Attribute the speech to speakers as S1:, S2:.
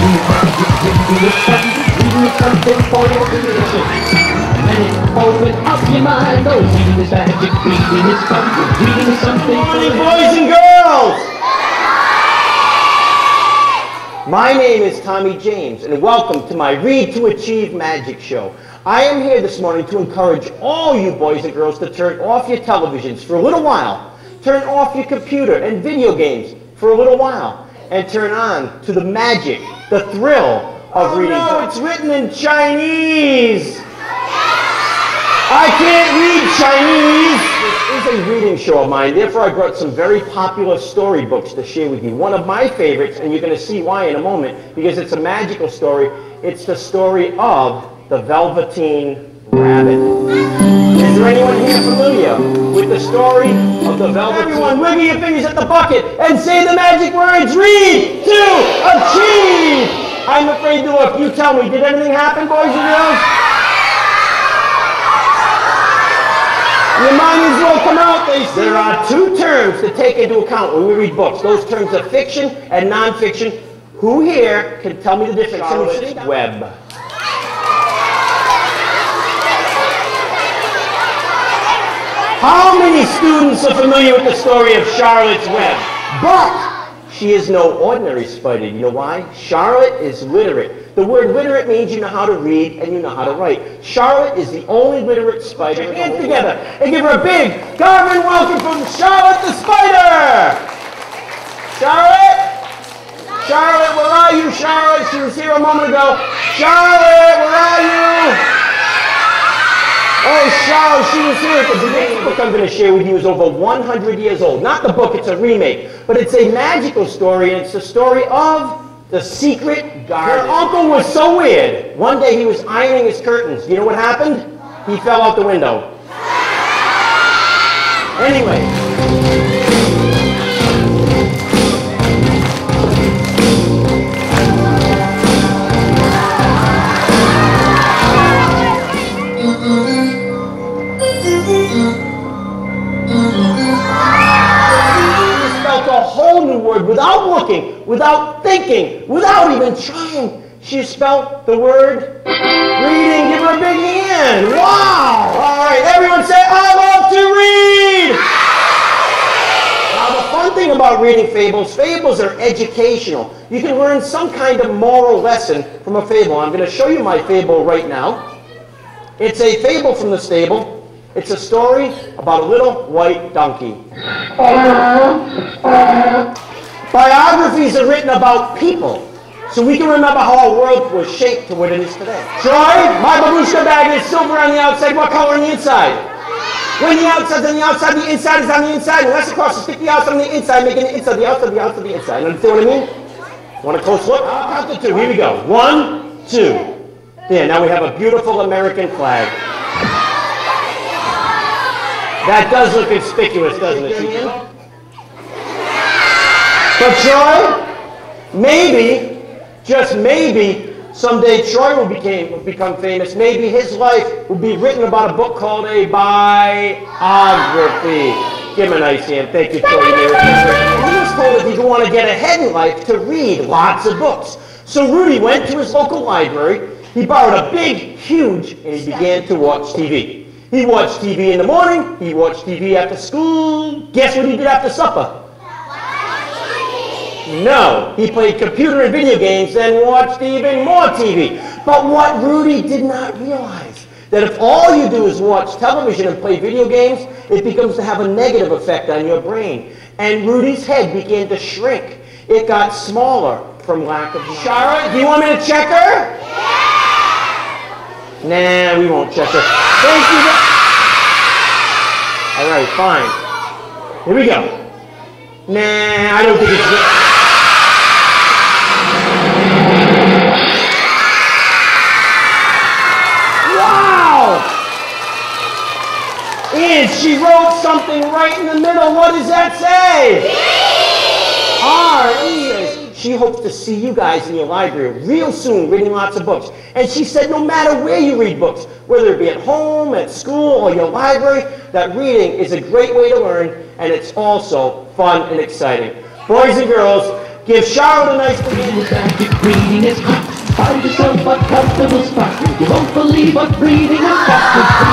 S1: Reading is something for your creation. And then it open up your mind. Oh, reading is magic, reading is fun. Reading is something for
S2: Good morning, boys and girls! My name is Tommy James, and welcome to my Read to Achieve Magic Show. I am here this morning to encourage all you boys and girls to turn off your televisions for a little while, turn off your computer and video games for a little while, and turn on to the magic, the thrill of reading. No, it's written in Chinese! I can't read Chinese! This is a reading show of mine, therefore I brought some very popular storybooks to share with you. One of my favorites, and you're going to see why in a moment, because it's a magical story. It's the story of the Velveteen Rabbit. Is there anyone here familiar with the story of the Velveteen? Everyone, wiggle your fingers at the bucket and say the magic words, read to achieve! I'm afraid to look. You tell me, did anything happen, boys and girls? You might as well come out, they say. There are two terms to take into account when we read books. Those terms are fiction and non-fiction. Who here can tell me the difference? Charlotte's Web. How many students are familiar with the story of Charlotte's Web? But she is no ordinary spider. You know why? Charlotte is literate. The word literate means you know how to read and you know how to write. Charlotte is the only literate spider. Put your hands together and give her a big Garvin welcome from Charlotte the Spider! Charlotte? Charlotte, where are you, Charlotte? She was here a moment ago. Charlotte, where are you? Oh, Charlotte, she was here. The next book I'm going to share with you is over 100 years old. Not the book, it's a remake. But it's a magical story, and it's the story of The Secret Garden. Her uncle was so weird. One day he was ironing his curtains. You know what happened? He fell out the window. Anyway. Without looking, without thinking, without even trying, she spelled the word reading. Give her a big hand. Wow! All right, everyone say, I love to read! Now, the fun thing about reading fables are educational. You can learn some kind of moral lesson from a fable. I'm going to show you my fable right now. It's a fable from the stable. It's a story about a little white donkey. Biographies are written about people, so we can remember how our world was shaped to what it is today. Troy, my babushka bag is silver on the outside. What color on the inside? When the outside's on the outside, the inside is on the inside. Unless across, stick the outside on the inside, making the inside, the outside, the outside, the inside. Understand what I mean? Want a close look? I'll count to two. Here we go. 1, 2. There, now we have a beautiful American flag. That does look conspicuous, doesn't it? But Troy, maybe, just maybe, someday Troy will become famous. Maybe his life will be written about a book called a biography. Give him a nice hand. Thank you, Troy. He was told if you want to get ahead in life to read lots of books. So Rudy went to his local library. He borrowed a big, huge, and he began to watch TV. He watched TV in the morning. He watched TV after school. Guess what he did after supper? No, he played computer and video games, then watched even more TV. But what Rudy did not realize, that if all you do is watch television and play video games, it becomes to have a negative effect on your brain. And Rudy's head began to shrink. It got smaller from lack of knowledge. Charlotte, do you want me to check her? Yeah. Nah, we won't check her. Thank you. All right, fine. Here we go. Nah, I don't think it's good. And she wrote something right in the middle. What does that say? R-E. She hopes to see you guys in your library real soon reading lots of books. And she said no matter where you read books, whether it be at home, at school, or your library, that reading is a great way to learn, and it's also fun and exciting. Boys and girls, Give Charlotte a nice
S1: Reading is magic, reading is hot. Find yourself a comfortable spot. You won't believe what reading has got to